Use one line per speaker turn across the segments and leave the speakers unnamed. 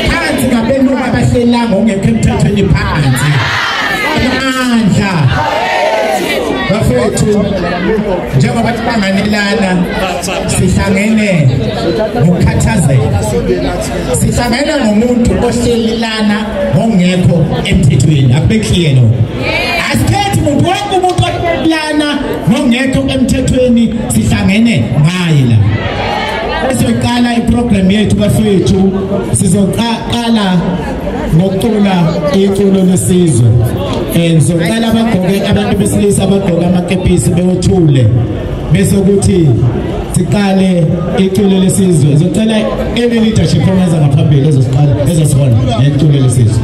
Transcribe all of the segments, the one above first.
phansi ngabelungu abahlelanga ongekho emthethweni phansi amandla bafethu njengoba sibanganelana sihlangene ngokukhathazeka sihlangene ngomuntu ohlelelana ngongekho emthethweni akube clear lo asikhethi umuntu wonke umuntu ohlelelana ngongekho emthethweni sihlangene ngaye la sizoqala iprogram yethu bafethu sizoqala ngokucula iculo lesizwe sizoqala abagoke abantu besilisa abagoke amakepisi beyothule bese ukuthi siqale iculo lesizwe sizocela any leadership oyenza ngaphambili ezosiqala ezosihona iculo lesizwe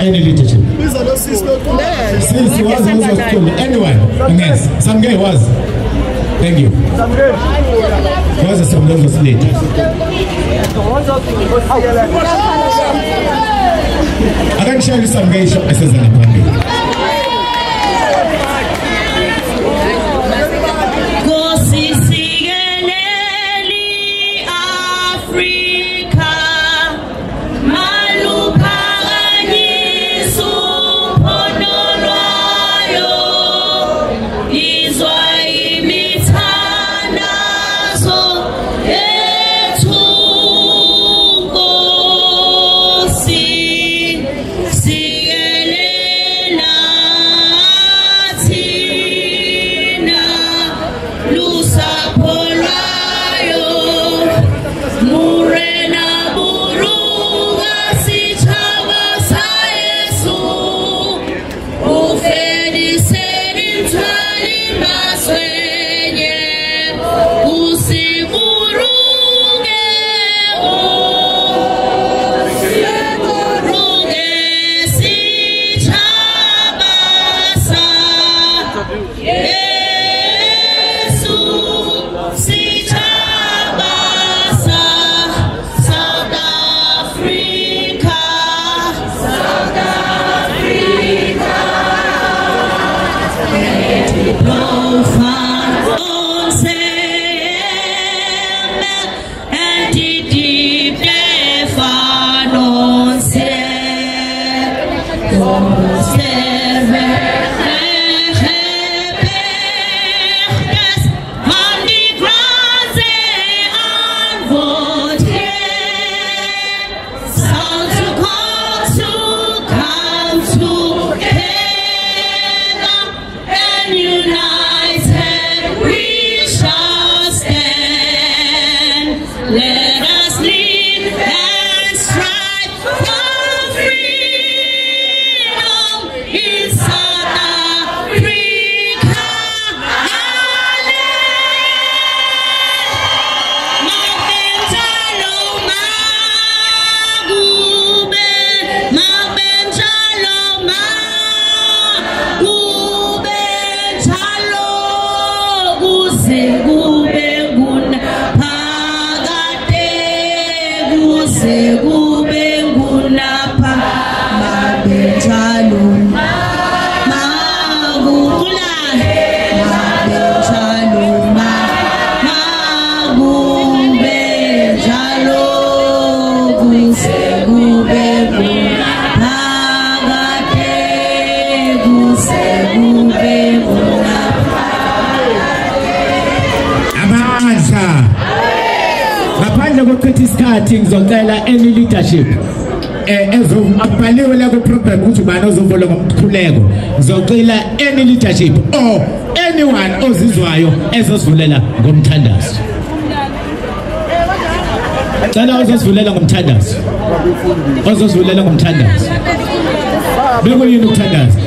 any leadership sisi wazi uzocula anyone yes Samgay was thank you was Samgay was late I can show you some gay shop messages in the family. Ngizocela any leadership akubhaliwe la ku program ukuthi ubani ozovola ngomkhuleko ngizocela any leadership or anyone ozizwayo ezosivulela ngomthandazo cela ozosivulela ngomthandazo ozosivulela ngomthandazo beko yini ukuthandaza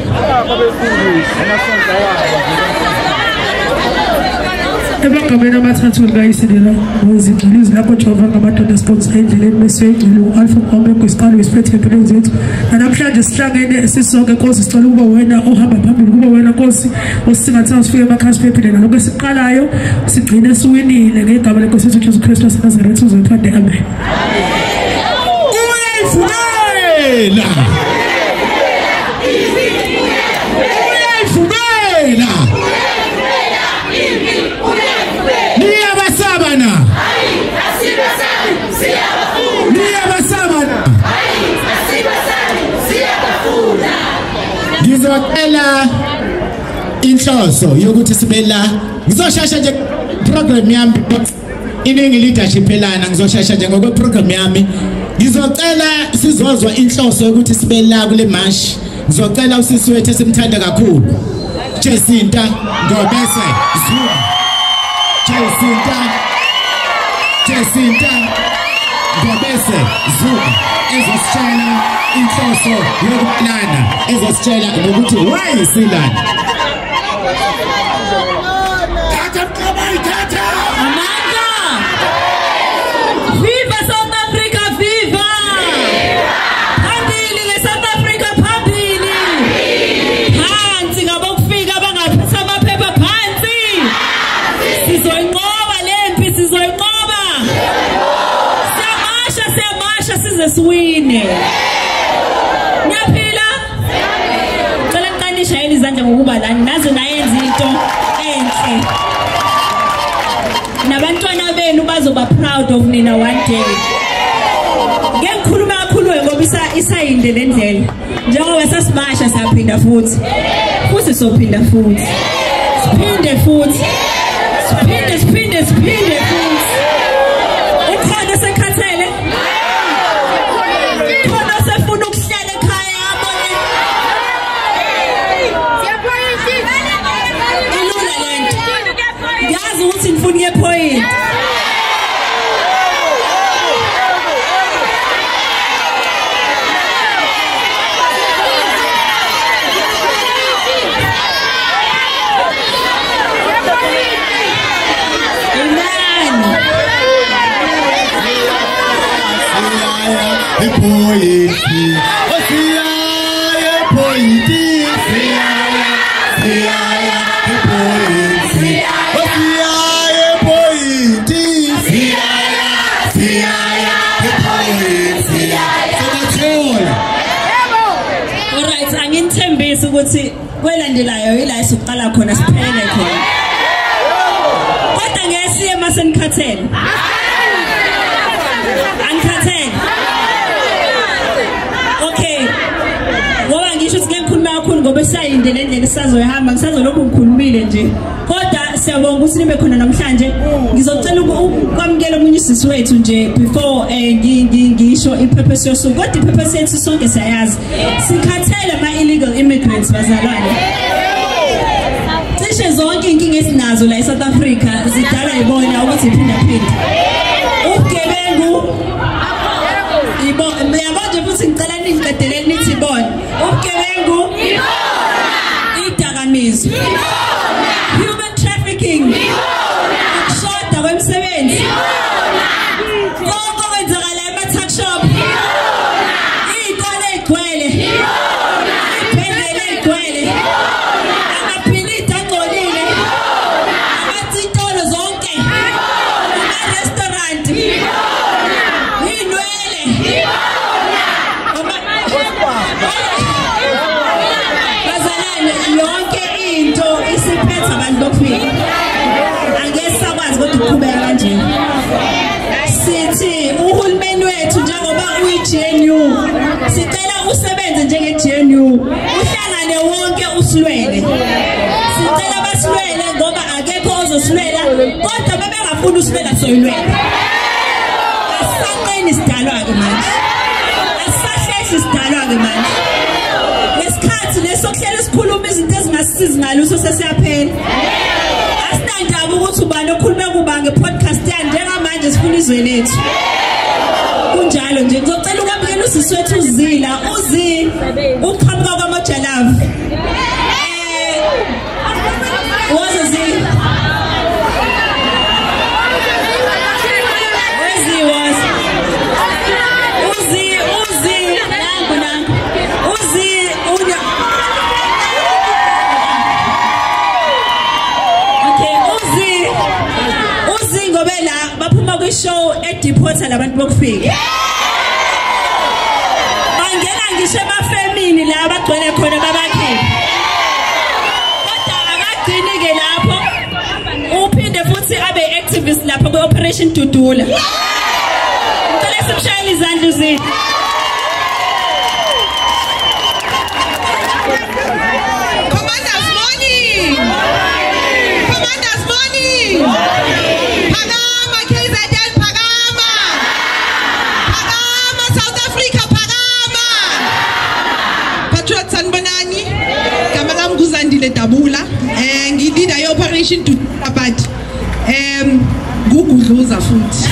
Ebakamena amathathu ngayisindela ngizigcilizi lapho Jehova ngamadoda sponsor endleleni mesegcile uAlpha Omega isiqalo isiphethe empilweni zethu namhlanje sihlangene sisonke Nkosi sicela ukuba wena ohamba phambili kuba wena Nkosi osisingatha sifike emakhasi phephile nalokho esiqalayo sigcine siwinile ngegama leNkosi yethu Jesu Kristu waseNazaretha uzothande amen
uyayivumela Niyabasabana ngizocela inhloso yokuthi sibe la ngizoshasha nje program yami iningi leadership elana ngizoshasha nje ngokwe program yami ngizocela sizozwa inhloso yokuthi sibe la kule march ngizocela usisi wethu esimthanda kakhulu Jacinta Ngobese Zuma Jacinta Ngobese Zuma ezositshela inhloso yokulana ezositshela ukuthi why silana
Viva South Africa, viva! Phambili ngeSouth Africa, phambili! Phansi ngabokufika bangaphetha amaphepha phansi! Sizoyinqoba lempi, sizoyinqoba! Siyamasha size siwine! Niyaphila? Cela niqanisha yini izandla ngokuba lani naze nayenza into enhle. Nabantwana benu bazoba proud of nina one day. Ngikhuluma kakhulu ngoba isayinde lendlela. Njengoba sasibasha saphinda futhi sophinda futhi. Siphinde futhi. Siphinde futhi. Ukhona sekhathele? Khona sefuna ukuhlala ekhaya yabona. Ilula lento. Yazi ukuthi ngifuna ngepoint. Alright, angithembisa ukuthi kwelandelayo ila isiqala khona siphele khona. Kodwa ngesiye masenikhathele. Angikhathele. Okay. Ngoba ngisho ukuthi ngikhuluma kakhulu ngoba sayinde lendlela sisazoyihamba ngisazolokhu ngikhulumile nje. Kodwa siyabonga ukuthi nibe khona namhlanje. Ngizocela ukwamukela omunye isisi wethu nje before ngisho ipurpose yosuku. Kodwa ipurpose yethu sonke siyayazi. Sikhathele ama illegal immigrants bazalwane. Cishe zonke inkinga esinazo la eSouth Africa zidala ibona ukuthi iphinda. Ubugebengu yabonje futhi ngicela niqedelele nithi ibona. Ubugebengu idakamizwa. Human trafficking. Ukushoda kwemisebenzi. Konke kwenzakala ema-tuck shop. Iy'kole ey'gcwele. Iy'bhedlela ey'gcwele. Amabhilidi angcolile. Amazitolo zonke. Ama-restaurant. Iy'nwele. Bazalwane yonke into isiphethe abantu bokufika. Angeke sakwazi kodwa ukuqhubeka kanje. Sithi uhulumeni wethu njengoba uyi-GNU sicela usebenze njenge-GNU uhlangane wonke usilwele. Sicela basilwele ngoba akekho ozosilwela kodwa bebengafuni usilwela soyilwela. Asisaqeni sidalwa-ke manje. Asisahlehli sidalwa-ke manje. Ngesikhathi lesokuhlela isikhuluma izinto ezingasisizi ngaluso sesiyaphela. Asinandaba ukuthi ubani okhulume kuba nge-podcast yani njengamanje sifuna izwe lethu. Kunjalo nje ngizocela ukwamukela usisi wethu uZila uqhamuka kwaMajalavu. What's Zila? Show edipota labantu bokufika. Bangena ngisho emafemini la abagcwele khona babakhe. Kodwa akagcini ke lapho. Uphinde futhi abe activist lapho kwe-Operation Dudula. Ngicela simshayele izandla uZila.
Ngizongile Dabula ngilida ye-operation to but Gugudluza futhi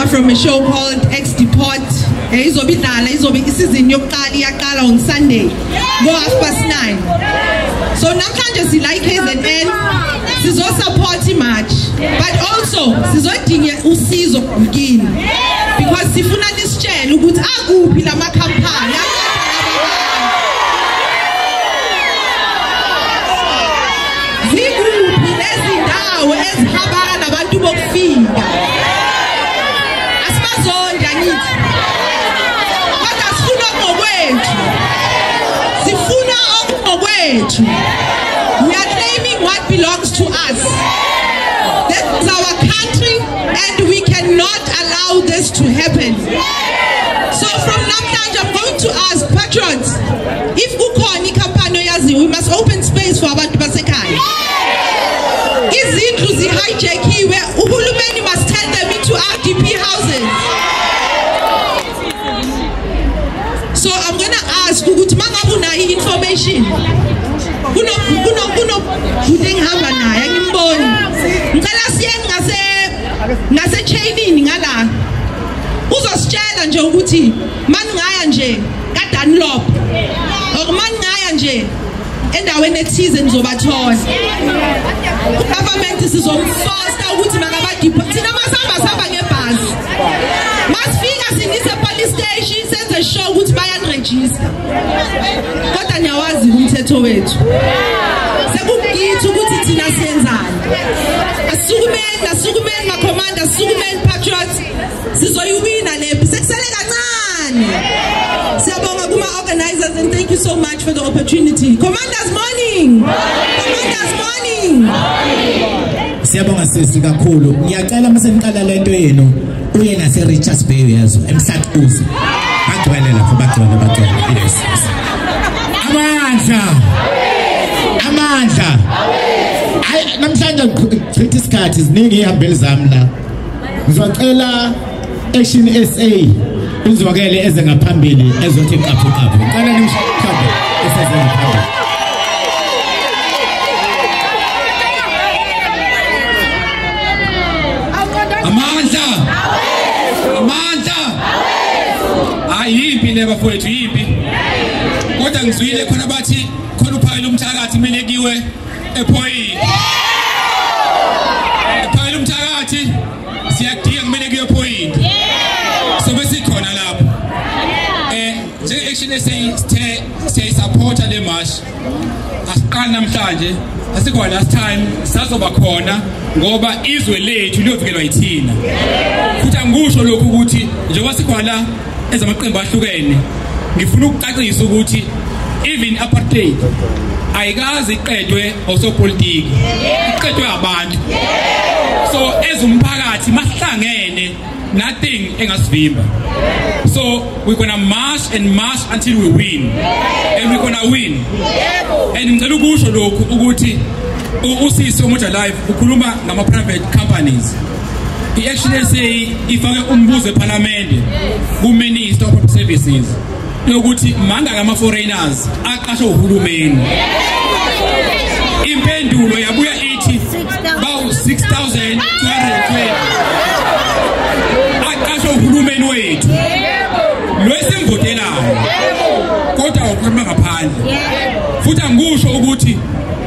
from a show called X Deport. Izobe isizini yokuqala iyaqala on Sunday go 9:30. So namhlanje sila KZN sizo support imatch but also sizodinga usizo kini because sifuna nisitshele ukuthi akuphi la makhampani zikuphi lezi ndawo ezihamba nabantu bokufika. Asibazonda ngithi kodwa sifuna ngokwethu, sifuna ngokwethu. We are claiming what belongs to us. This is our country and we cannot allow this to happen. So from namhlanje I'm going to ask patrons, if kukhona ikhampani yazi, we must open space for abantu basekhaya. Izindlu zihijackiwe, uhulumeni must turn them into RDP houses. So I'm going to ask ukuthi mangabe unayo information kuno kudengihamba naye ngimboni ngicela siye ngase chainini ngala uzositshela nje ukuthi maningaya nje kaDunlop or maningaya nje endaweni ethize nizobathola. Government sizomfosta ukuthi makabadipho thina masihamba ngebhasi masifika sinise police station senze show ukuthi bayanregister kodwa nyawazi umthetho wethu sekugithi ukuthi thina siyenzani. Asukumeni ma commander, asukumeni patriots, sizoyiwina lempi sekusele kancane. Siyabonga kuma organizers and thank you so much for the opportunity. Commanders morning. Commanders morning.
Siyabonga sisi kakhulu. Ngiyacela mase niqala lento yenu uye nase Richards Bay yazo emsatuzi. Bagcwele lapho bagcwele. Yes. Amandla. Hayi namhlanje ngichitha isikhathi ziningi ihambeli zami la. Ngizocela Action SA izwakele eze ngaphambili ezothi qaphu. Ngicela nishikhabe eseze ngaphambili.
Amandla. Ayiphi leba mfowethu yiphi? Kodwa ngizwile khona bathi khona uphayela umthakathi melekiwe ePhoyini. Ephayela umthakathi siyadinga kumelekiwe ePhoyini. So bese khona lapho. Nje Action say supporta le march. Asiqala namhlanje asikho last time sazoba khona ngoba izwe lethu liyovikelwa yithina. Futhi angisho lokhu ukuthi njengoba sikhona ezamaqembu ahlukene ngifuna ukucacisa ukuthi even apartheid ayikazi iqedwe osopolitiki, iqedwe abantu. So ezumphakathi mahlangene nothing engasivimba. So we're gonna march and march until we win, and we're gonna win. And ngicela ukusho lokhu ukuthi usisi omutsha live ukhuluma ngama private companies. I-Action SA ifake umbuzo eParliament ku-Minister of Public Services yokuthi manga ngama foreigners aqashwe uhulumeni. Impendulo yabuya ithi bawu 6,220 aqashwe uhulumeni wethu lwesimvotelayo kodwa ukhuluma ngaphandle. Futhi angisho ukuthi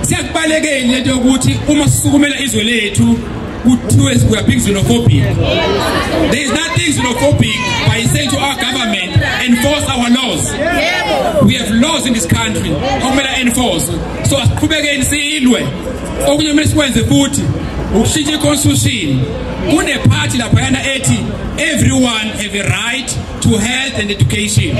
siyakubalekela lento yokuthi uma sisukumela izwe lethu kuthiwe we are being xenophobic. There is nothing xenophobic by saying to our government enforce our laws. We have laws in this country okumele enforce. So asiqhubekeni silwe. Okunye kumele sikwenze futhi ukushintsha iconstitution. Kune party lapha yana ethi everyone have a right to health and education.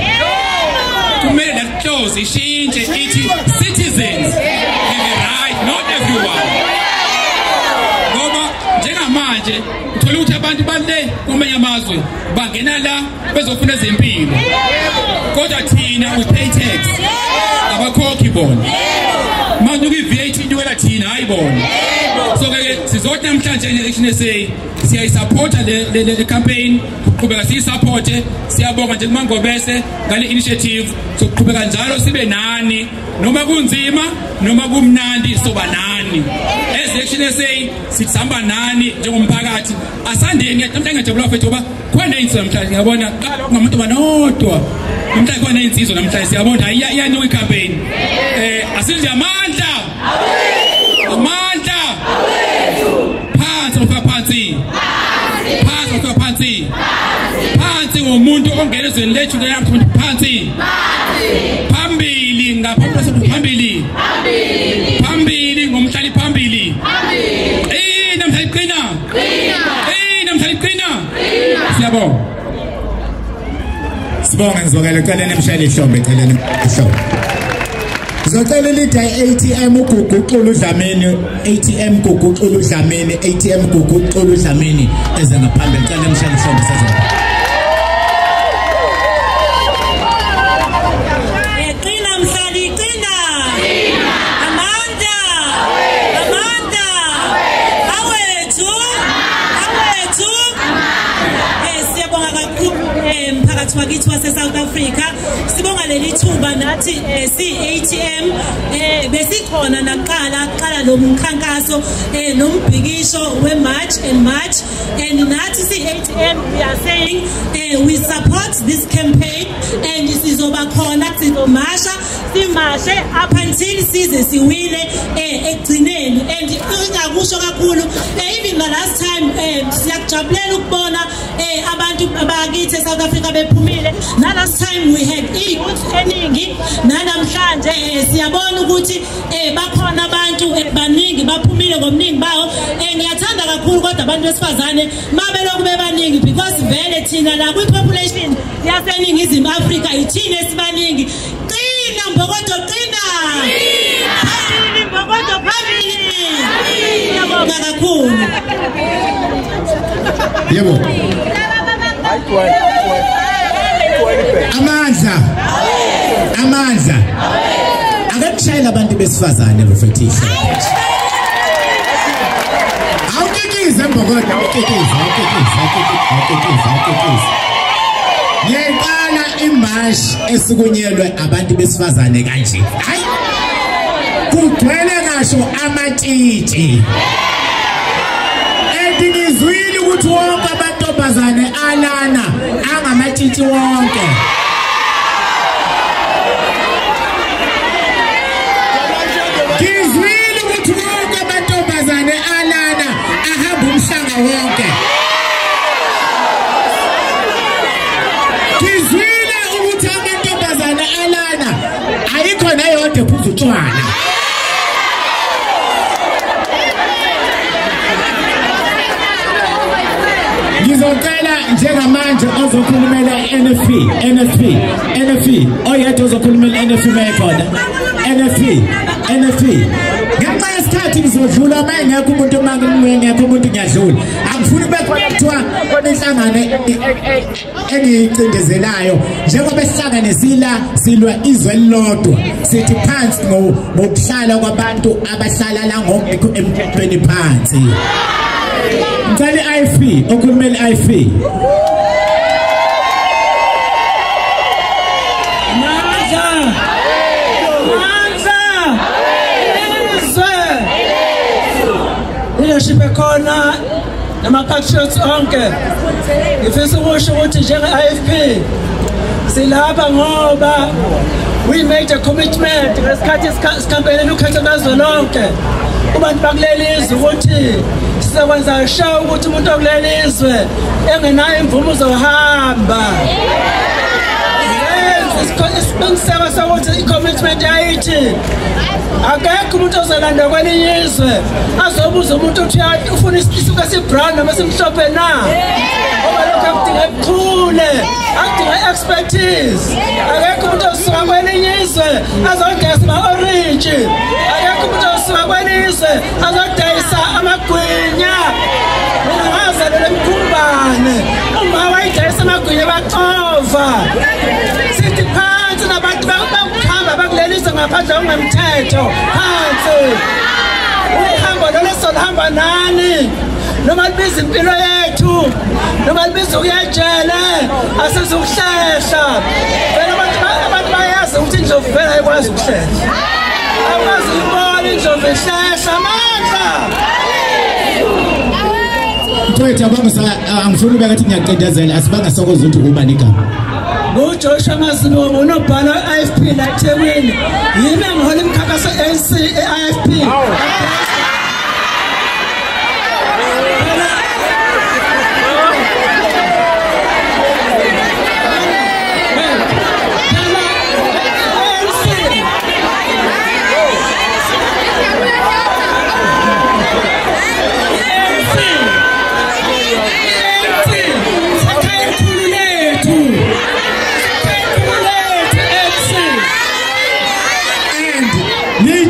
Kumele that clause ishintshe ithi citizens have a right, not everyone. Njengamanje uthola ukuthi abantu bale kwamanye amazwe bangena la bezofuna ezempilo kodwa thina we pay tax abakhokhi bona. manje uV8 inyukela thina hayibona so ke sizothi namhlanje nje say siyayisupporta le campaign uqhubeka siyisupport siyabonga nje kuMangobese ngale initiative sokuqhubeka njalo sibe nani noma kunzima noma kumnandi soba nani as say sihamba nani njengomphakathi asandeni namhlanje ngijabula mfethu ngoba khona insizwa namhlanje ngiyabona qala ngamuntu banodwa namhlanje khona insizwa namhlanje siyabona iyanuka icampaign asidle amandla amandla phansi phansi phansi phansi phansi ngomuntu ongena ezweni lethu namhlanje phansi phambili ngaphambi phambili phambili ngomhlali phambili namhlanje qina namhlanje qina siyabonga
sibonga ngizokela cela nemshayeli Hlombe cela nemshayeli Zocela lida ATM uguguxula uDlamini ATM guguxula uDlamini ATM guguxula uDlamini eze ngaphambili cela nemshayeli Hlombe sazo
Qina mhlali qina amanda awethu siyabonga kakhulu mphakathi wakithi wase South Africa sibonga leli thuba nathi CATM besikhona naqala lo mkhankaso nombhikisho wemarch and nathi CATM we are saying we support this campaign and sizoba khona sizomasha simashe up until size siwile egcineni and ingakusho kakhulu even the last time siyakujabulela ukubona abantu abakithi South Africa bephumile na last time we had youth eningi namhlanje siyabona ukuthi bakhona abantu baningi baphumile ngomningi bawo ngiyathanda kakhulu kodwa abantu besifazane mabeloko bebaningi because vele thina la kwi population yaseningizimu Afrika ithina esibaningi qina mbokodo qina mbokodo phambili ngiyabonga kakhulu
yebo amandla akakushayela abantu besifazane bafethisha awukekize mbokodo awukekize yeqala imarch esikunyelwe abantu besifazane kanje hayi kugcwele ngasho amatshitshi edinizwini ukuthi wonke amantombazane alana angamatshitshi wonke ngizwile ukuthi wonke amantombazane alana ahamba umhlanga wonke ngizwile ukuthi amantombazane alana ayikho neyodwa ephuza utshwala ngizocela njengamanje ozokhulumela NFP oyedwa ozokhulumela NFP mayekhona NFP ngenxa yesikhathi ngizodlula mangekho umuntu ngekho umuntu ngiyadlula akufuni bekhona kuthiwa khona inhlangano engicindezelayo njengoba esihlangane silwa izwe elilodwa sithi phansi ngokuhlala kwabantu abahlala la ngokho emthethweni phansi ngicela iFP okhulumela iFP
leadership ekhona nama-patriots onke ngifisa ukusho ukuthi njenge-IFP silapha ngoba we made a commitment ngesikhathi sikhampeyinela ukhetho kazwelonke kubantu bakuleli izwe ukuthi sizokwenza sure ukuthi umuntu okuleli izwe engenayo imvumo uzohamba isiqiniseko sokuthi i-commitment yayithi akekho umuntu ozolanda kwelinye izwe azobuza umuntu ukuthi ufuna isisuka esibrown noma esimhlophe na ngoba lokho akudinga ebuchule akudinga expertise akekho umuntu osuka kwelinye izwe azogesa ama-orange akekho umuntu osuka kwelinye izwe azodayisa amagwinya mina ngazalela emkhumbane uma wayidayisa amagwinya baxova sithi phansi nabantu bakuhamba bakulelisa ngaphandle ungemthetho phansi uhambo lolesoluhamba nani noma libiza impilo yethu noma libiza ukuyajele asizukuhlehla phela abantu bayazi ukuthi indlovu phela ayikwazi ukuhlehla akwazi ukubona indlovu ihlehla amandla
mfowethu angifuni ube ngathi ngiyaqedazela asibangasokoza ukuthi ubani igama
nguJoshua Masibobo unobhala IFP la eThekwini yimi engihola imikhankaso ANC eIFP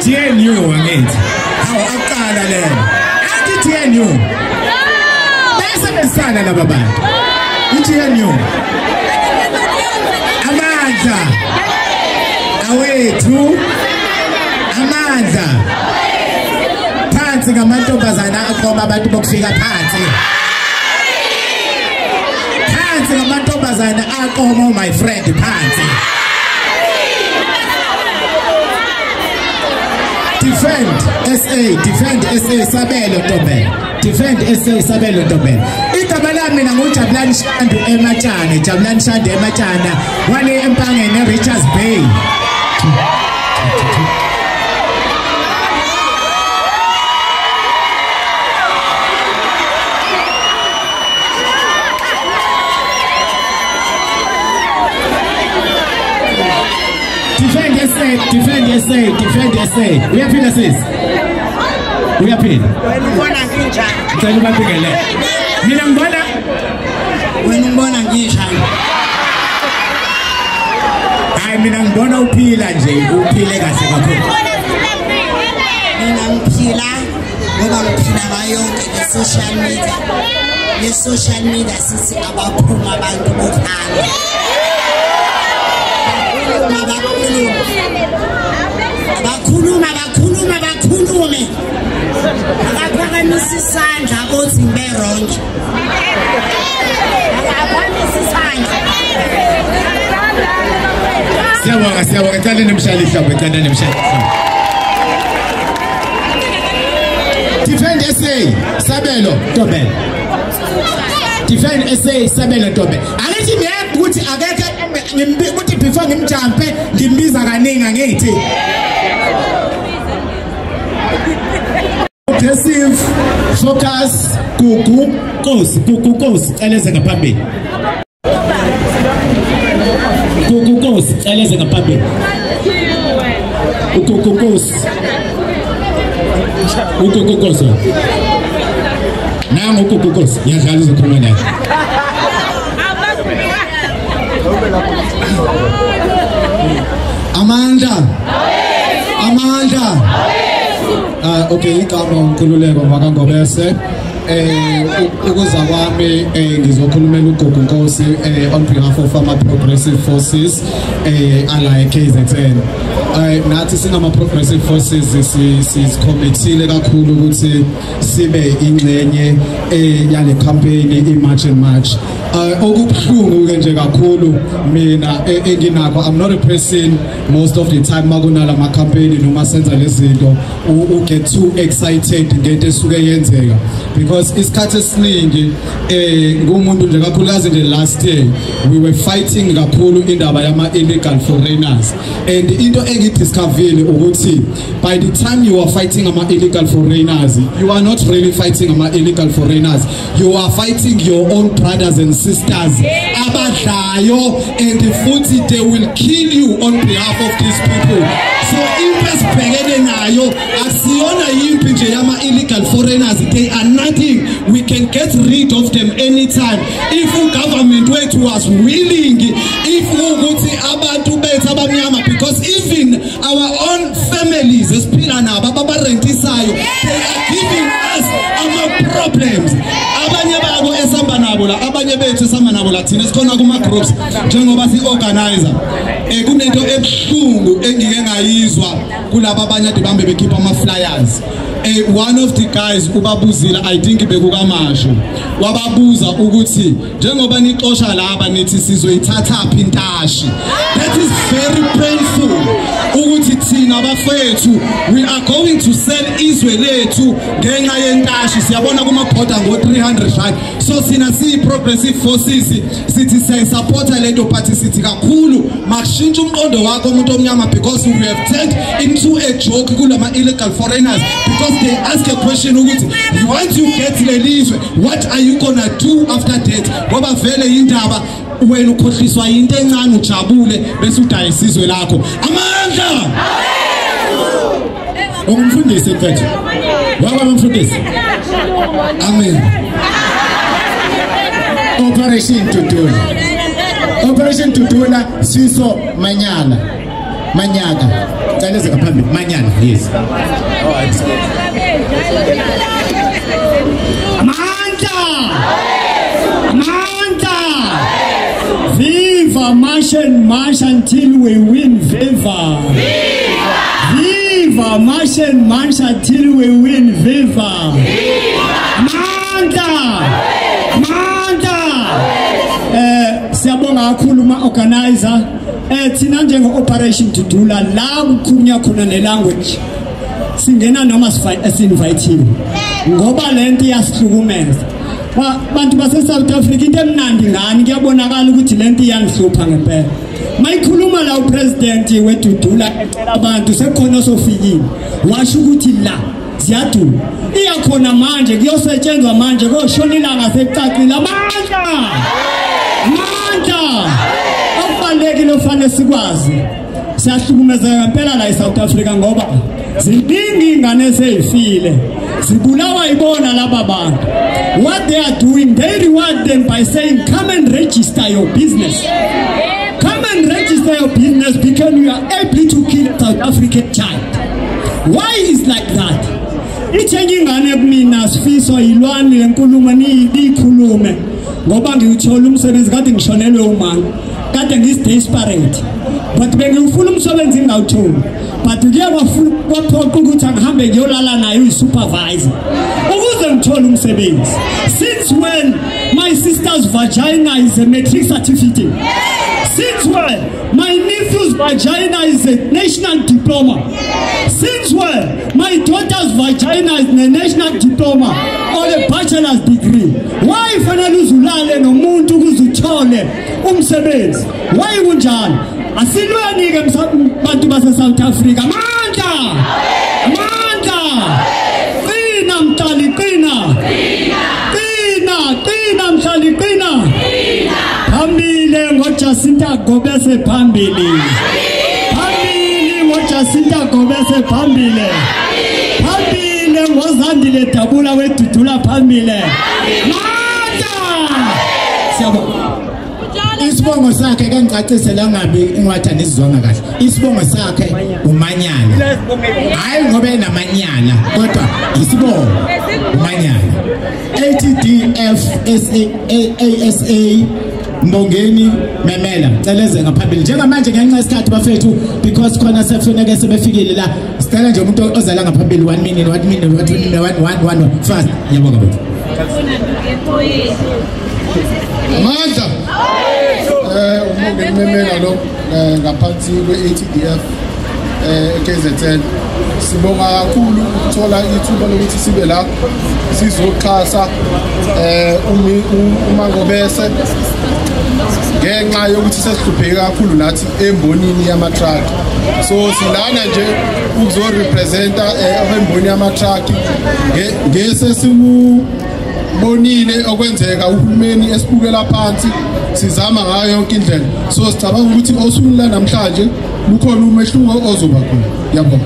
TNU angithi aqala lena athi TNU basebenzisana laba bantu iTNU amandla awethu amandla phansi ngamantombazana aqoma abantu bokufika phansi ngamantombazana aqoma my friend phansi Defend SA Sabelo Ntombela. Defend SA Sabelo Ntombela. Igama lami mina nguJabulani Shandu Ematshana, Jabulani Shandu Ematshana, wale empangeni Richards Bay. Defend SA. Uyaphila sis? Uyaphila?
Ngibona nginjani?
Ngicela ubabhekele. Mina ngibona
wena ngibona nginjani?
Hayi mina ngibona uphila nje, uphile kahle kakhulu.
Mina ngiphila ngoba ngiphila bayonke le-social media sithi abaphuma abantu bokhanya. Abakhulume akaphakamisa isandla othi ngibe wrong akaphakamisa isandla
siyabonga ecala nemshayeli Defend SA Sabelo Ntombela. Defend SA Sabelo Ntombela. Angithi ngiyazi ukuthi akekho ukuthi before ngimjampe ngimbiza kaningi ngithi Progressive Focus Gugu Nkosi eleze ngaphambili Gugu Nkosi eleze ngaphambili Gugu Nkosi nangu Gugu Nkosi yadlala izikhuluma naye
Amandla okay igama uNkululeko makangobese ukuza kwami ngizokhulumela uGugu Nkosi on behalf of ama Progressive Forces ala KZN. Nathi singama Progressive Forces sisicommittee kakhulu ukuthi sibe ingcenye yale campaign iMarch and March. Okubhlungu ke nje kakhulu mina enginakho, I'm not a person most of the time makunala ama campaign noma senza lezinto u get too excited ngento esuke yenzeka because isikhathi esiningi ngumuntu nje kakhulukazi the last year we were fighting kakhulu indaba yama illegal foreigners, and into engidiscovered ukuthi by the time you are fighting ama illegal foreigners you are not really fighting ama illegal foreigners, you are fighting your own brothers and sisters abadlayo, and futhi they will kill you on behalf of these people. So impi esibhekene nayo asiyona impi nje yama illegal foreigners, they are nothing. We can get rid of them anytime if government wethu was willing, if ukuthi abantu bethu abamnyama, because even our own families esiphila nabo ababarentisayo they are giving us our problems. Abanye babo esamba nabo la, abanye bethu esamba nabo la thina sikhona kuma groups njengoba si-organizer kunento ebuhlungu engike ngayizwa kulabo abanye ade bambe bekhipha ama-flyers. One of the guys ubabuzile, I think bekukamasho, wababuza ukuthi njengoba nixosha laba nithi sizoyithatha phi intashi. That is very painful ukuthi thina bafethu we are going to sell izwe lethu ngenxa yentashi. Siyabona kuma border ngo 300 rand. So sina progressive forces sithi siyasupporta lento but sithi kakhulu mashintsha umqondo wakho umuntu omnyama because we have turned into a joke kulama illegal foreigners because they ask a question ukuthi once you get lelizwe what are you gonna do after that? Ngoba vele indaba wena ukhohliswa into encane ujabule bese udaya isizwe lakho. Amandla umfundisi mfethu waba umfundisi. Amen. Operation Tutula Siso Manyaga Chaleza kaphambi Manyana, yes. Amanda Viva march until we win. Viva march until we win. Viva Amanda siyabonga kakhulu ma-organizer thina njengo-Operation Tutula la kukhulunywa khona ne-language singena noma si-invite-iwe ngoba lento iyasihlukumeza bantu base-South Africa. Into emnandi ngani kuyabonakala ukuthi lento iyangihlupha ngempela mayikhuluma la upresident weTutula ecela abantu sekhona sofikile washo ukuthi la ziyadula iyakhona manje kuyosetshenzwa manje koshona ilanga secacile. Amandla okubalekile ofanele sikwazi siyahlukumezeka ngempela la eSouth Africa ngoba ziningi ingane ezifile zibulawa ibona laba bantu. What they are doing, they reward them by saying come and register your business. Come and register your business because you are able to kill a South African child. Why is like that? Ichenye ingane kumina sifiso ilwani lenkulumo niyikhulume ngoba ngiyuthola umsebenzi kade ngishonelwe umama kade ngis-desperate but bengifuna umsebenzi ngawutholi but kuye kwaphoqa ukuthi angihambe ngiyolala naye uyi-supervisor ukuze ngithole umsebenzi. Since when my sister's vagina is a matric certificate? Since when my nephew's vagina is a national diploma? Since when my daughter's vagina is a national diploma or a bachelor's degree? Why fanele uzulale nomuntu ukuzuthole umsebenzi? Why kunjalo? Asilweni ke bantu base South Africa. Amandla qina mtali qina mtali qina phambili ngoJacinta Gobese phambili ngoJacinta Gobese phambili ngozandile Dabula weTutula phambili. Siyabonga. Isibongo sakhe ke ngicacise la ngabe ingathanda isizonga kahle. Isibongo sakhe uManyala. Hayi ngoba enamanyala kodwa isibongo uManyala. ATDF Mbongeni Memela celeze ngaphambili njengamanje ngenxa yesikhathi bafethu because khona sefuneke sebefikile la sicela nje umuntu ozala ngaphambili 1 minute fast. Yabonga baba. Amandla uMbongeni Memela lo ngaphansi kwe-ATDF KZN sibonga kakhulu ukuthola ithuba lokuthi sibe la sizoxhasa uMangobese ngenxa yokuthi sesihlupheke kakhulu nathi embonini yama-truck. So silana nje ukuzorepresenta abemboni yama-truck ngese simubonile okwenzeka uhulumeni esibukela phansi sizama ngayo yonke indlela. So sicabanga ukuthi osukwini la namhlanje lukhona umehluko ozoba khona. Yabonga.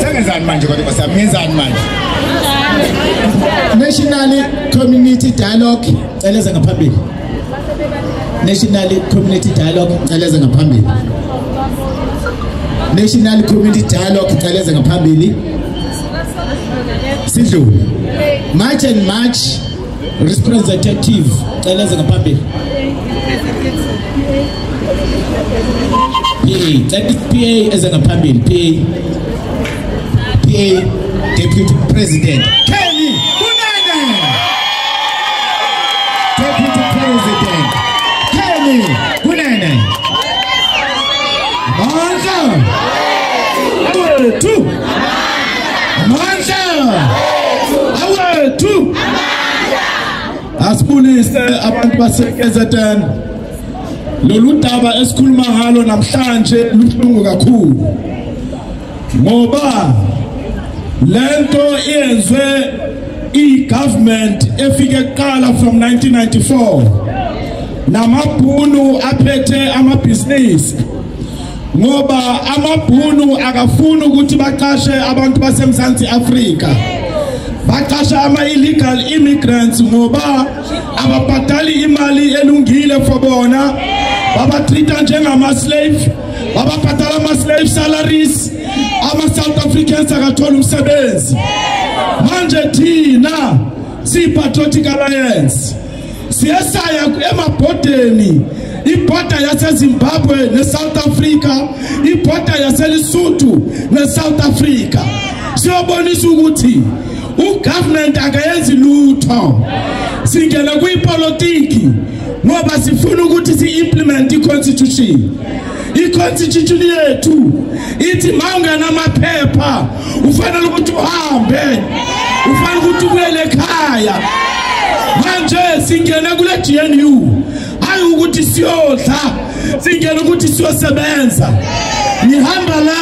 Sengenzani manje kodwa samenzani manje? National Community Dialogue celeza ngaphambili. National Community Dialogue celeza ngaphambili.
National Community Dialogue uceleze ngaphambili sidlule March and March representative uceleze ngaphambili PA eze ngaphambili PA Deputy President Kelly Kunene Deputy President Kelly Kunene Amandla awethu asibulise abantu baseKZN lolu daba esikhuluma ngalo namhlanje luhlungu kakhulu ngoba lento iyenzwe i-government efike kuqala from 1994 namabhunu aphethe amabhizinisi ngoba amabhunu akafuna ukuthi baqashe abantu baseMzansi Afrika baqasha ama-illegal immigrants ngoba ababhadali imali elungile for bona babatreata njengama-slave bababhadala ama-slave salaries ama-South Africans akathola umsebenzi manje thina siyi-Patriotic Alliance siyesaya emabhodeni ibhoda yaseZimbabwe neSouth Africa ibhoda yaseLesotho neSouth Africa siyobonisa ukuthi ugovernment akayenzi lutho singena kuyipolitiki ngoba sifuna ukuthi si-implement i-constitution yethu ithi mawungena amaphepha ufanele ukuthi uhambe ufanele ukuthi ubuyele ekhaya manje singena kule GNU hayi ukuthi siyodla singena ukuthi siyosebenza ngihamba la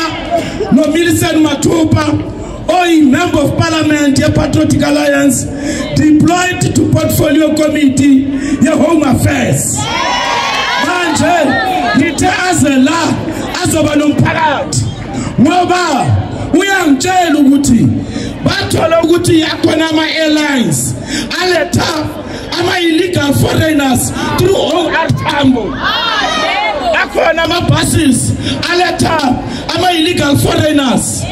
no Millicent Mathupa member of parliament ye-Patriotic Alliance deployed to portfolio committee ye-home affairs manje ngithe aze la azoba nomphakathi ngoba uyangitshela ukuthi bathola ukuthi yakhona ama-airlines aletha ama-illegal foreigners through OR Tambo akhona ama-buses aletha ama-illegal foreigners.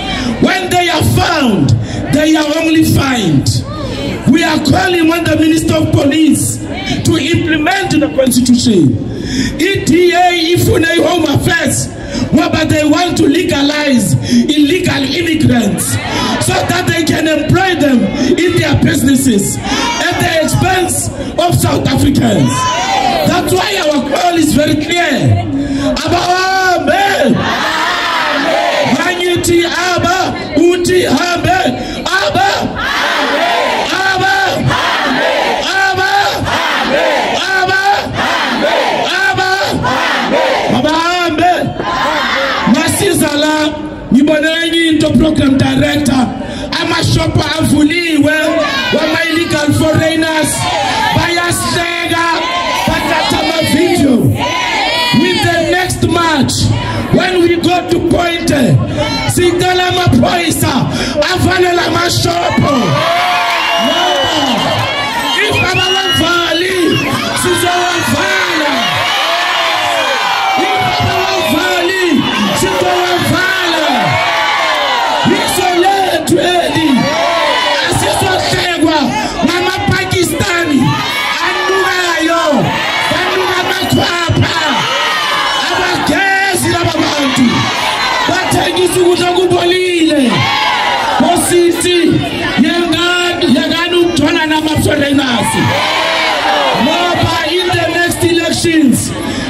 When they are found, they are only fined. We are calling on the Minister of Police to implement the Constitution. ETA ifune home affairs, but they want to legalize illegal immigrants so that they can employ them in their businesses at the expense of South Africans. That's why our call is very clear. Uti aba, uti habe, aba, aba, aba, aba, aba, aba, masizala, nibonengi into program director, ama shopa avuliwe, wama illegal foreigners, bayasega, patatama video. With the next march, when we go to Pointe, singala mapoisa, avanela mashopo. If Baba Valley, Sizawa Vala. If Baba Valley, Sizawa Vala. Misole Twedi, Asiso Segwa, Mama Pakistani, Andugayo, Anduga Makwapa. Kubolile posisi yangani ukuthola nama-foreigners ngoba in the next elections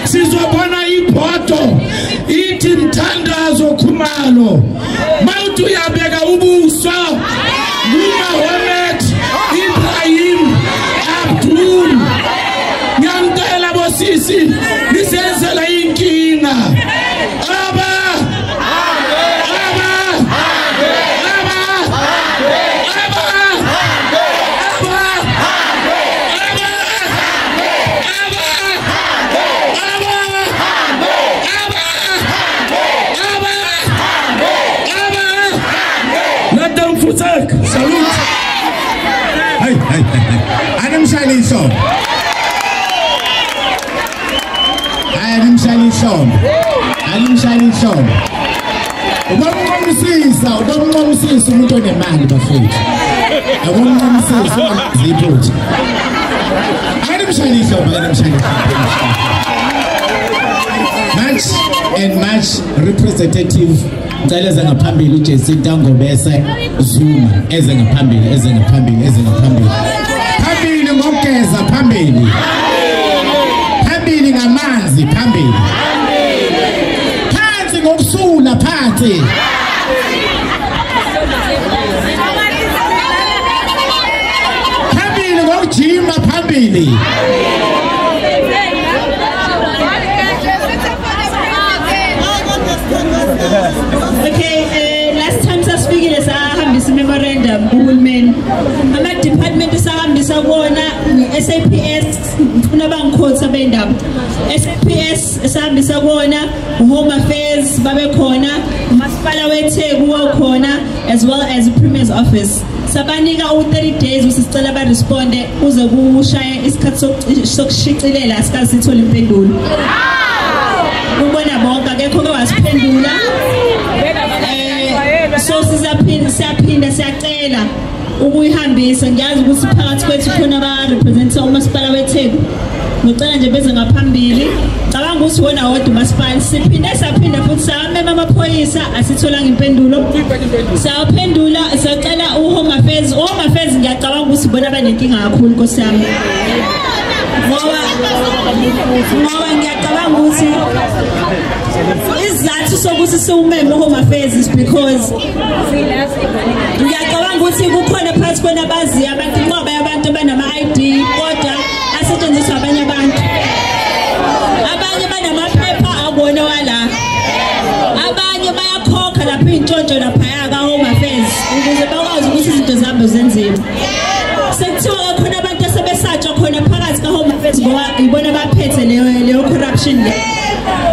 sizobona ibhodo ithi Mthandazo Khumalo mawuthi uyabeka ubuso Mohammed Ibrahim Abdul ngiyamcela bosisi lisenzela inkinga Salute. Hey. Adam Shining Song. Adam Shining Song. ubamnqomisisa umuntu onemali bafethu abamnqomisisa ziphuthi ayimshayisho much representative ngicela eze ngaphambili uJacinta Ngobese Zuma eze ngaphambili phambili ngokugeza phambili ngamanzi phambili phansi ngokusula phansi phambili ngokujima phambili
Okay, last time sasikile sahambisa memorandum uhulumeni ama department sahambisa kuona SAPS ufuna bangikhotha bendaba SAPS sahambisa kuona Home Affairs babe khona umasipala weTheku wakhona as well as the Premier's office sabanika u30 days usicela ba responde uze kushaya isikhathi sokushicilela sikazi sithola impendulo ubona bonke akekho ke wasiphendula so siyaphinda siyacela ukuyihambisa ngiyazi ukuthi phakathi kwethu khona aba representative umasipala weTheku ngicela nje beze ngaphambili cabanga ukuthi wona wodwa umasipala saphinda futhi samema amaphoyisa asitholanga impendulo saphendula sacela uHome Affairs ngiyacabanga ukuthi bona banenkinga kakhulu Nkosi yami ngoba ngiyacabanga ukuthi isizathu sokuthi siwumeme uHome Affairs is because ngiyacabanga ukuthi kukhona phakathi kwena bazi abantu ngoba abantu banama ID kodwa asetshenziswa abanye abantu banamaphepha akubona wala abanye bayakhokha lapha intshontsho lapha ka Home Affairs ukuze bakwazi ukuthi izinto zabo zenziwe sekuthiwa khona abantu asebesatshwa khona phakathi ka Home Affairs ngoba ibona baphethe leyo corruption le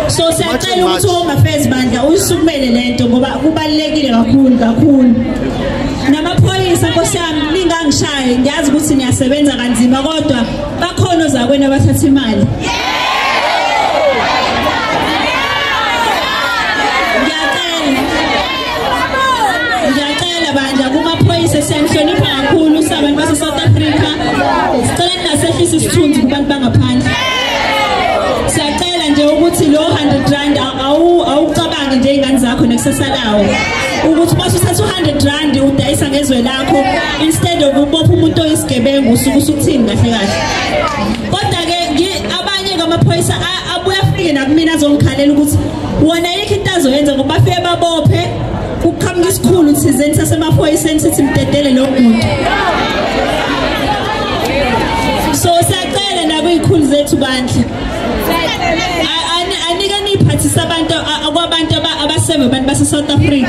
so siyacela ukuthi Home Affairs bandla uyisukumele lento ngoba kubalekile kakhulu namaphoyisa Nkosi yami ningangishaye ngiyazi ukuthi niyasebenza kanzima kodwa bakhona zakwena abathatha imali ngiyacela bandla kumaphoyisa siyanhlonipha kakhulu sabantu base South Africa sicela ningasehlisa isithunzi kubantu bangaphandle siyacela nje ukuthi lo 100 rand awucabange nje ingane zakho nekusasalawo ukuthi base uthatha 100 rand udayisa ngezwe lakho instead of ubopha umuntu oyisigebengu usukuthini kahle kodwa ke abanye ngamaphoyisa abuya afike nakumina azongikhalela ukuthi wona yikho into azoyenza ngoba bafike babophe ukuqhamuka isikhulu thizeni sasemaphoyiseni sithi mdedele lo muntu so siyacela nakuyikhulu zethu bandla anike niphathisa abantu abasebe abantu base South Africa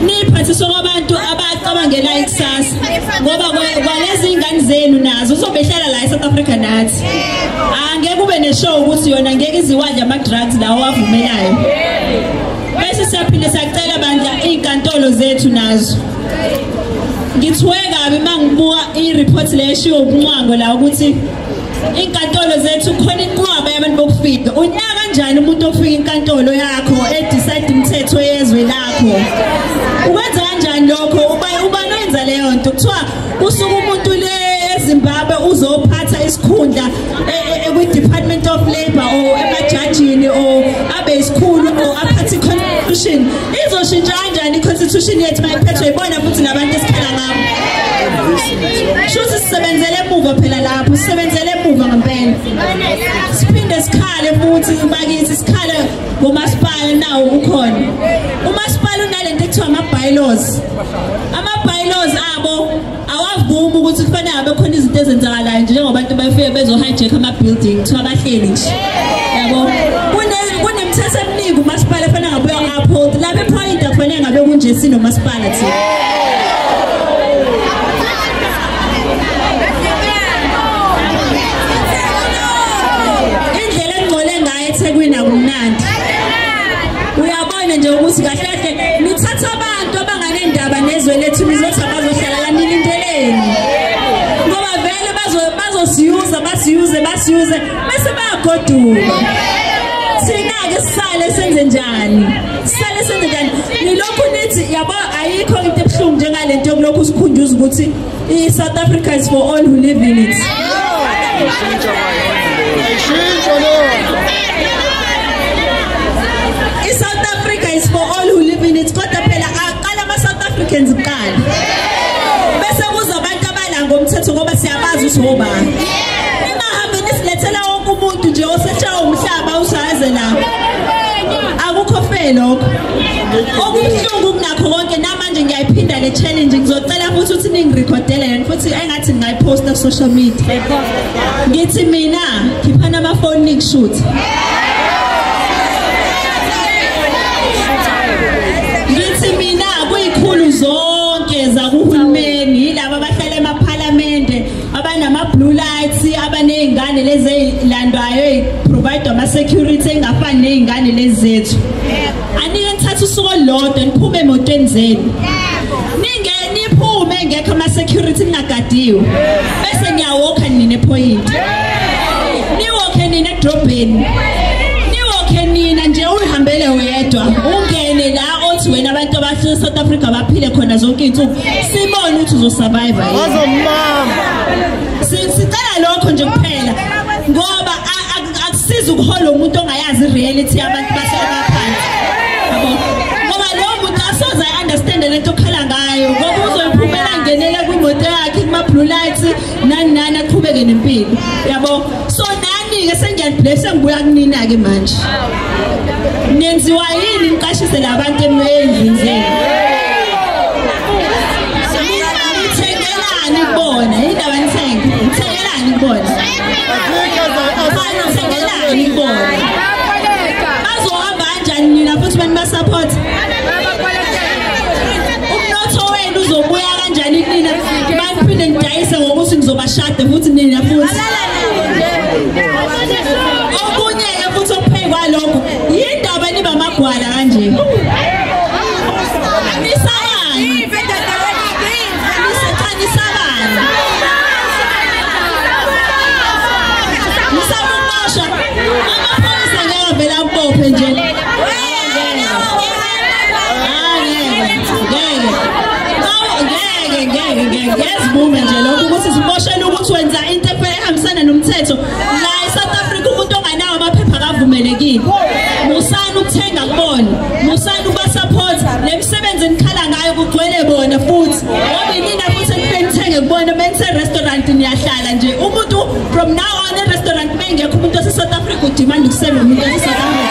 niphathisa kwabantu abacabangela ikusasa ngoba kwalezi ingane zenu nazo uzobehlala la eSouth Africa nathi angeke kube neshow ukuthi yona ngeke iziwadla ama drugs lawo avumelayo bese siyaphinde siyacela bandla izinkantolo zethu nazo ngithuwe kabi mangibuka i-report leshiyo ubunqwango la ukuthi inkantolo zethu khona inqwaba yabantu bokufika unyaka kanjani umuntu ofika inkantolo yakho decide imithetho yezwe lakho ukwenza kanjani lokho ubani wenza leyo nto kuthiwa usuku umuntu le eZimbabwe uzophatha isikhundla kwi-Department of Labour or emajajini or abe isikhulu or aphathe i-constitution izoshintsha kanjani i-constitution yethu mayiphethwe ibona futhi nabantu esikhala ngabo shuthi sisebenzele emuva phela lapho sisebenzele emuva ngempela siphinde sikhale futhi bakithi sikhale ngomasipala nawo ukhona umasipala unalento ekuthiwa ama-bylaws abo awavumi ukuthi kufanele abe khona izinto ezenzakalayo njengobantu bafike bezo-hijack ama-building kuthiwa bahleli nje yabo kunemithetho eminingi umasipala efanele ngabe uya-uphold lapho epoint akufanele ngabe kunje sinomasipala thina uyabona nje ukuthi kahle kahle nithatha abantu abanganendaba nezwe lethu nizothi abazohlala la nilindeleni ngoba vele bazosiyuza base bayagoduka thina ake sisale senze njani nilokhu nithi yabo ayikho into ebuhlungu njengalento yokulokhu sikhunjuza ukuthi South Africa is for all who live in it. South Africa is for all who live in it. Kodwa phela aqala ama South Africans kuqala. Bese kuza abantu abala ngomthetho ngoba siyabazi usobani. Ningahambe nisilethela wonke umuntu nje osetsha umhlaba usaze la. Akukho fair lokho. Okubuhlungu kunakho konke namanje ngiyayiphinda le challenge ngizocela futhi uthi ningirecordele yena futhi engathi ngayiposta ku social media. Ngithi mina khiphana ama phone nikushoot. Ngithi mina kuyikhulu zonke zakuhulumeni yilabo abahlala emaparlamente abanama blue lights abanezingane lezi ezilandwayo provide ama security engafani nezingane lezi zethu. Anike ngithatha usuku olodwa niphume emotweni zenu. Ningene niphume ngekho ama security ningagadiwe. Bese ngiyawalka nini epoint. Niwalke nini edrobheni. Niwalke nini nje uhambele wedwa. Ungene la othi wena abantu abasho South Africa baphile khona zonke izinsuku. Sibone ukuthi uzosurvive yini. Bazomlamba. Sicela lokho nje kuphela ngoba akusiza ukuhola umuntu ongayazi reality yabantu basephansi. Ngoba lo muntu asoze understand lento okhala ngayo ngoba uzoyiphumela ngenela kwimoto yakhe kuma blue lights nani aqhubeke nempilo yabo. So nani ke sengiyablessa ngibuya kunina ke manje nenziwa yini niqashise labantu emendlini zenu. Thengelani kubona indaba nithengelani kubona thengelani kubona bazohamba kanjani nina futhi bani support umnotho wenu uzobuya kanjani kunina baphinde ngidayise ngokuthi ngizobashada futhi nina futhi okunye futhi okuphekwa lokho yindaba niba amagwala kanje. Yes bume nje lokho ukuthi siboshela ukuthi wenza into ehambisana nomthetho la eSouth Africa umuntu onganawo amaphepha akavumelekile. Musana ukuthenga kubona, musana ubasupport lemisebenzi enikhala ngayo kugcwele bona futhi. Ngoba nina futhi enithenge kubona benze restaurant niyahlala nje. Umuntu from now on e-restaurant mengekho umuntu ose-South Africa udemand ukusebenzisa umuntu ose-South Africa.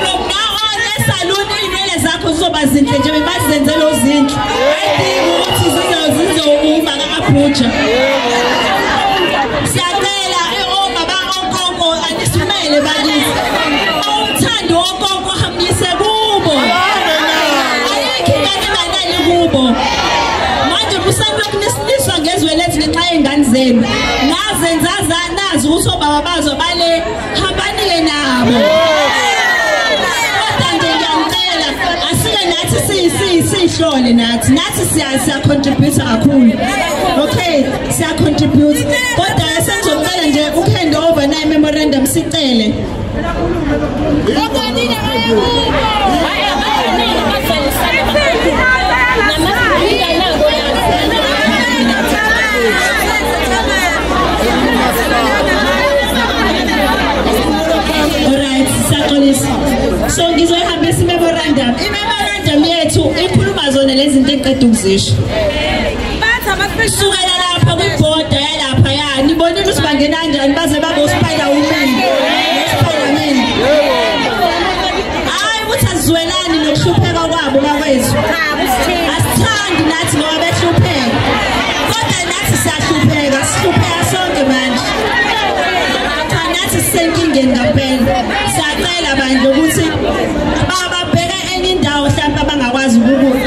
From now on esalon inwele zakho zizoba zinhle nje bazenzele ozinhle. Abuja siyacela obaba onkoko anisimele bakithi awuthanda onkoko hambise kubo ayikho ingane kubo manje kusanokho nisiliswa ngezwe lethu ngenxa yengane zenu nazenza nazi ukuthi obaba bazo bale hambanike nabo. Sihlole nathi siya contribute kakhulu. Okay, siya contribute. Kodwa sengizocela nje ukhand over na memorandum sicele. Alright, saxolisa. So ngizohambisa memorandum. Memorandum yethu ikhuluma zona lezi zinto eqeda ukuzisho. Sukela lapha kwibhoda yalapha ya nibonile ukuthi bangena kanjani baze babo spider woman. Spider-Man. Hayi ukuthi azwelani nokuhlupheka kwabo bakwethu. Asithandi nathi ngoba behlupheka. Kodwa nathi siyahlupheka, sihlupheka sonke manje. Nathi senkingeni ngaphela. Siyacela bandla ukuthi bababheke enye indawo mhlawumbe abangakwazi ukubuya.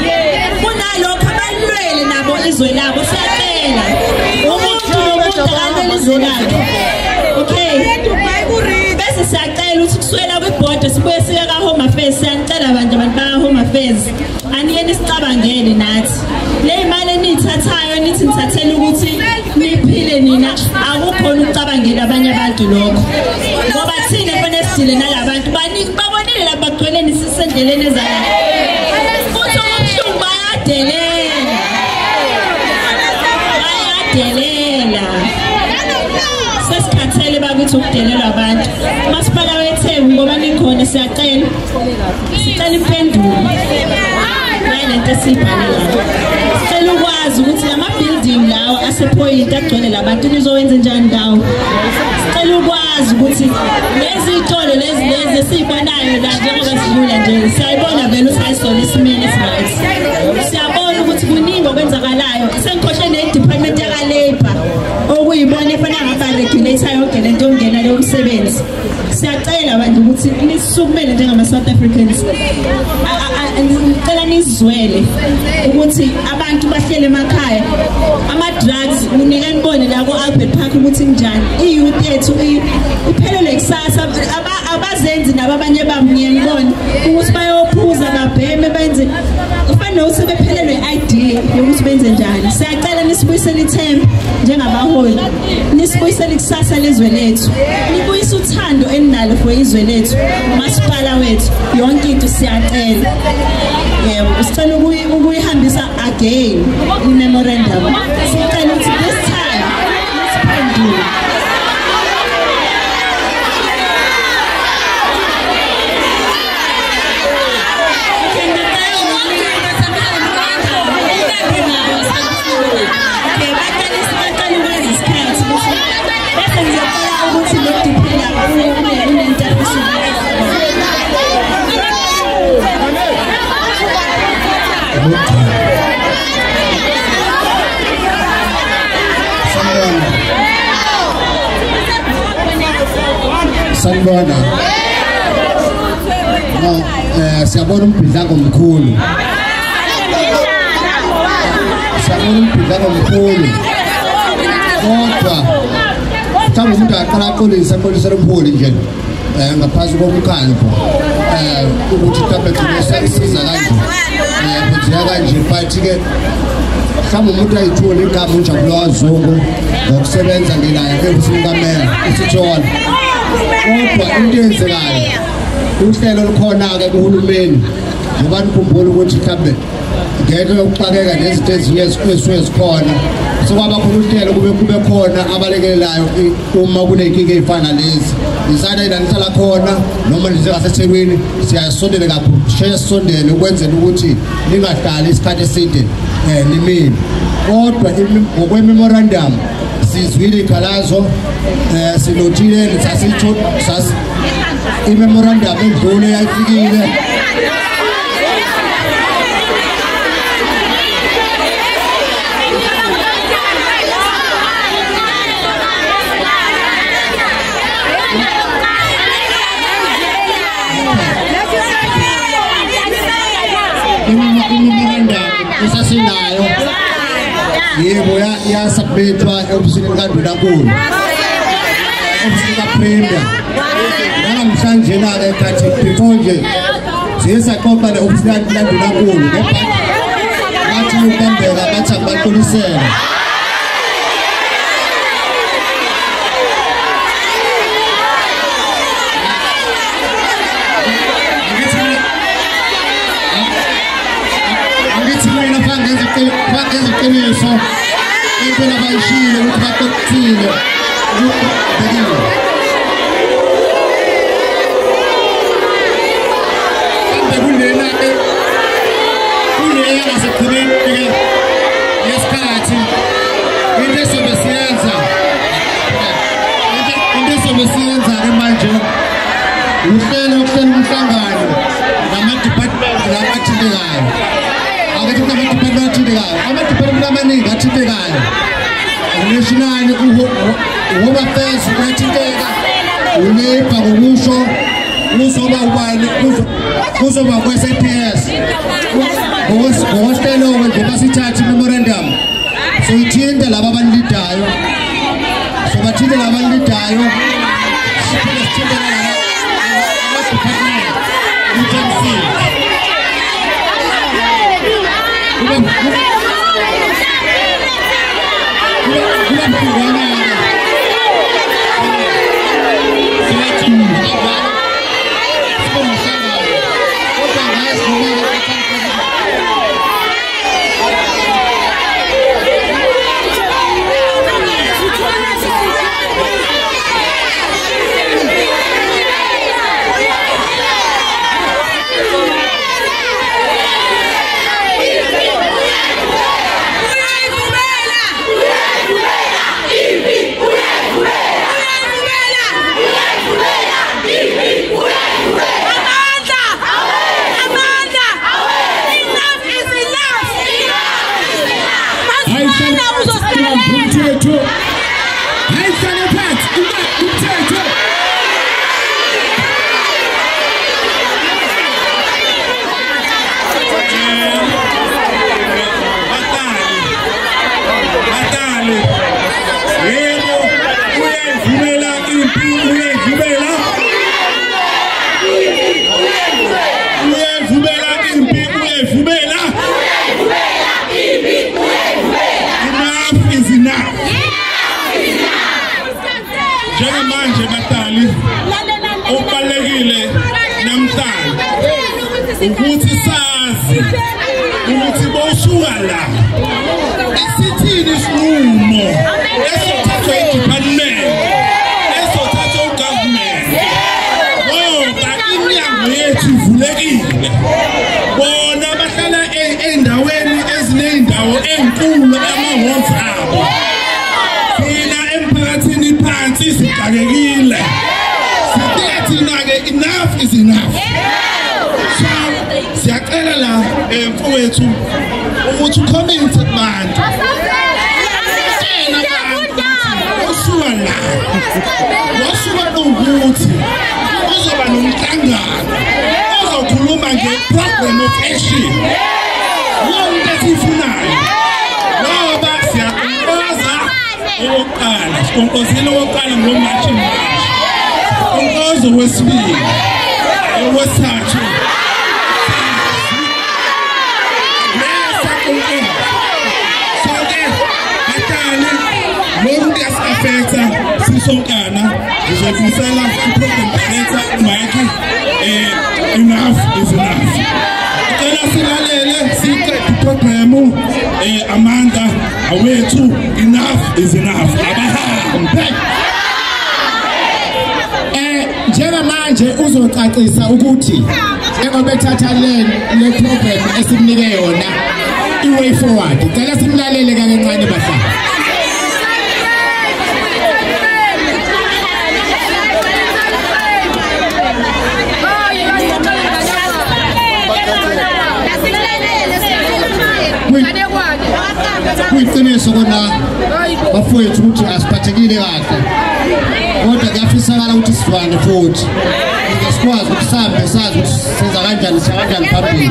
Kunalokho abalwele nabo izwe labo siyacela. Umuntu nomuntu kanele izwe lakhe. Okay. Bese siyacela ukuthi kuswela kwibhoda sibuye siye ka Home Affairs siyanicela abantu ba Home Affairs. Aniyeni sicabangele nathi. Le imali enithathayo nithi nithathela ukuthi niphile nina akukhona ukucabangela abanye abantu lokho. Ngoba thina fanele siconnectile nalabantu baningi babonile lapha bagcweleni sisendeleni ezayo futhi okubuhlungu bayadelela sesikhathele bakuthi ukudelela abantu umasipala weTheku ngoba nikhona siyacela impendulo nalento esibhalelayo sicela ukwazi ukuthi lama building lawo asepoint agcwele labantu nizowenza njani ndawo sicela ukwazi ukuthi lezi izitolo lezi esibonayo la njengoba sidlula nje siyayibona vele usayisona isimene esibanzi siyabona ukuthi kuningi okwenzakalayo sengikhohle ne-department yaka-labor okuyibona efana ngaba-regulator yonke lento yokungena leyo msebenzi siyacela abantu ukuthi nisukumele njengama-South Africans ngicela nizwele ukuthi abantu bahlele emakhaya ama-drugs unika nibone la ku-Albert Park ukuthi njani i-youth yethu iphelelwe kusasa abazenzi nabo abanye bamnye nibone ukuthi bayophuza babheme benze ufana nokuthi bephelelwe i-idea yokuthi benze njani siyacela nisibuyisele ithemba njengabaholi nisibuyisele ikusasa lezwe lethu nibuyise uthando eninalo for izwe lethu umasipala wethu yonke into siyacela yebo sicela ukuyihambisa again i-memorandum sicela ukuthi this time nisiphendule
Sanibona. Siyabona umbhidlango omkhulu. Kodwa mhlawumbe umuntu aqala axolisa lomholi nje ngaphansi komkhandlu ukuthi mhlawumbe gcina isiza kanje kwenziwa kanje but-ke mhlawumbe umuntu ayithole igama uNjabulo kaZungu ngokusebenza ngelayo ebusini kameya isithola kodwa into eyenzekayo uhlelo lukhona-ke kuhulumeni ngoba nikhumbula ukuthi mhlawumbe ngeke yokuxakeka nezinto ezinye ezisuke zikhona sokwaba khona uhlelo kube khona abalekelelayo uma kuney'nkinga ey'fana lezi nisana la nihlala khona noma nizengaseThekwini siyasondele kakhulu sheshe sisondele ukwenzela ukuthi ningahlali isikhathi eside nimile kodwa ngokwe-memorandum sizwile ikhalazo sinotile i-memorandum endlule yayifikile esasinayo yebo yasubmithwa e-ofisini likaNdunankulu e-ofisini kaPremier namhlanje-ke kathi before nje siye saxoxa ne-ofisini likaNdunankulu bathi ukambeka bathi akubaxolisele iqiniso impela bayishilo ukuthi baqoqile bekiwe kambe kulena-ke kuleya ngasekugcineni yesikhathi into esobe siyenza-ke manje uhlelo umhlangano nama-department labathintekayo ama-department amaningi athintekayo unational uHome Affairs uyathinteka uLabor ngokusho kuzoba ubani kuzoba kwe-SAPS ngokohlelo-ke nje basithatha i-memorandum soyithinta laba abanilidayo sobathinte laba abanilidayo siphinde sithinte ama-department uTMC
sazi ukuthi bosuka la isithini isinqumo esothathwa idepartment esothathwa ugovernment ngoba iminyango yethu ivulekile bona bahlala endaweni ezineyindawo enkulu ama-homes abo thina emphakathini phansi sixakekile thina-ke enough is enough so siyacela la mfowethu ukuthi ucommente kubantu osuka la wasuka nokuthi uzoba nomhlangano ozokhuluma nge-program of action yonke esiyifunayo ngoba siyakonkoza okokuqala sikonkozile okokuqala ngomatshi konkozo wesibili owesithathu Affecta sisonkana ngizofisela iprogram affecta Mike enough is enough icela silalele siqede iprogram Amanda awethu enough is enough abahambe njengamanje uzocacisa ukuthi njengoba ethatha le program esimnike yona iway forward icela simlalele kancane bahlali
kuyiqiniso kona bafowethu ukuthi asiphathekile kahle kodwa kuyafisakala ukuthi sivane futhi sikwazi ukuthi sihambe sazi ukuthi senza kanjani phambili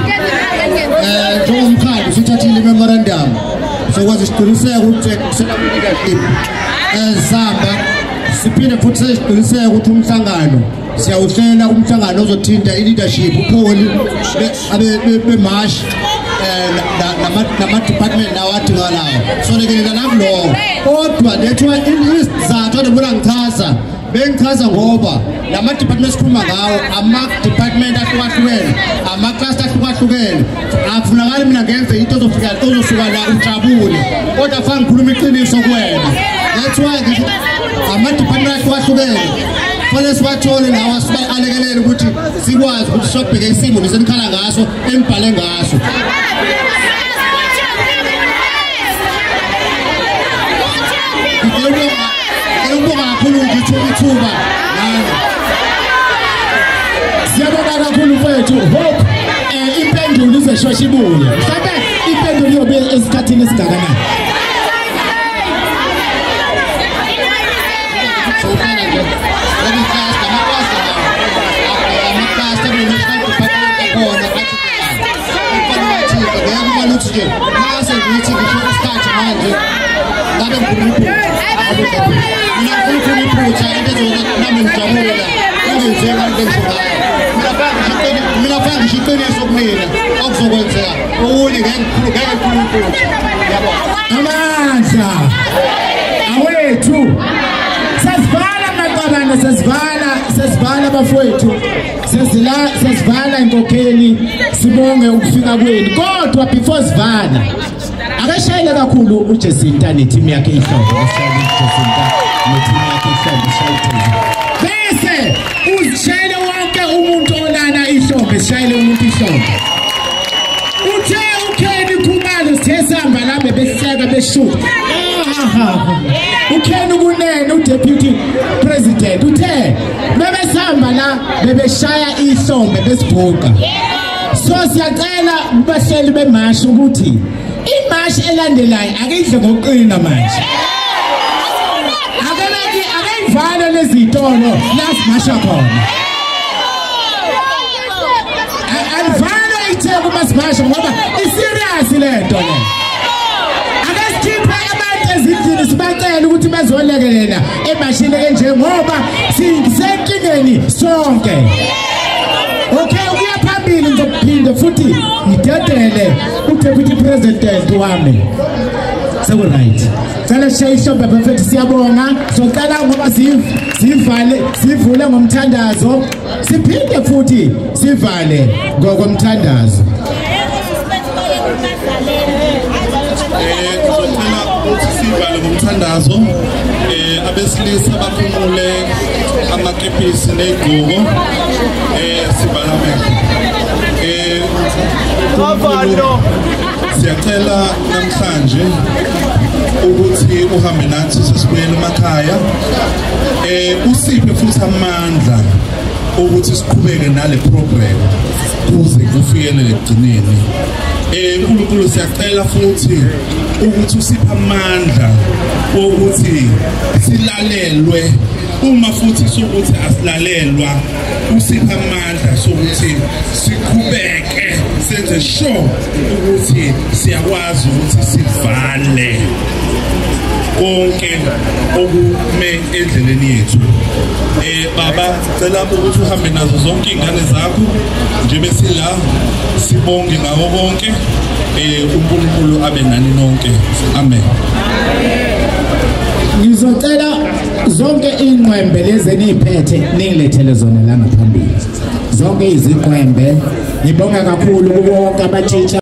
njengomkhandlu sithathile memorandum sokwazi isiqiniseko ukuthi leadership sihamba siphinde futhi siqiniseke ukuthi umhlangano siyawuhlela umhlangano ozothinta i-leadership upholi bemash nama-department lawo adingalayo solekelela nakulowo kodwa lethiwa isizathu andibona ngichaza bengichaza ngoba nama-department esikhuluma ngawo ama-department ahlukahlukene ama-cluster ahlukahlukene akufunakali mina ngenze into ozosuka la ujabule kodwa fanele ngikhuluma iqiniso kuwena that's why ngithi ama-department ahlukahlukene fanele sibathole lawa siba-alekelele ukuthi sikwazi ukuthi sobheke isimo nesenikhala ngaso embhale ngaso ngiyabonga kakhulu ngithuba
siyabonga kakhulu mfethu hope impendulo izeshosha ibuye mhlawumbe impendulo iyobe esikhathini esingakanani
mina fanga ngishiqiniso kumina okuzokwenzeka okunye ngeke
amandla awethu sesivala amaqabane sesivala bafowethu sesivala inkokheli sibonge ukufika kwenu kodwa before sivala akashayile kakhulu uJesinta neteam yakhe ihlombe Jesinta neteam yakhe ihlombe bese ushayile wonke umuntu olana ihlombe sishayile umuntu ihlombe uthe uKeni Khumalo sithesamba lapha besiseka beshuka uKeni kunene uDeputy President uthe bebesihamba la bebeshaya ihlombe besibhuqa so siyacela bahleli bemashi ukuthi imashi elandelayo akidle ngoqina manje akayivale lezitolo lasimasha khona alivale itheko masimasha ngoba iserious lento le akasikhipha abantu ezindlini sibacela ukuthi bazolekelela emashini enje ngoba sisenkingeni sonke okay uya phambili ngizophinde futhi ngidedele uDeputy President wami seku right cela shayisho bafethu siyabonga soqala ngoba sivule ngomthandazo siphinde futhi sivale ngokomthandazo
umthandazo abesilisa baphumule amakepisi nezigqoko sibalamele siyacela namhlanje ukuthi uhambe nathi sesibuyele emakhaya usiphe futhi amandla ukuthi siqhubeke nale program kuze kufikele ekugcineni uNkulunkulu siyacela futhi ukuthi usiphe amandla ukuthi silalelwe uma futhi sokuthi asilalelwa usiphe amandla sokuthi siqhubeke senze sure ukuthi siyakwazi ukuthi sivale konke okume endleleni yethu baba cela ukuthi uhambe nazo zonke izingane zakho nje besila sibonge ngawo konke uNkulunkulu abe nani nonke amen.
Ngizocela zonke ingqwembe lezi eniphethe ningilethele zona la ngaphambili zonke iziqwembe ngibonga kakhulu kubo wonke abatitsha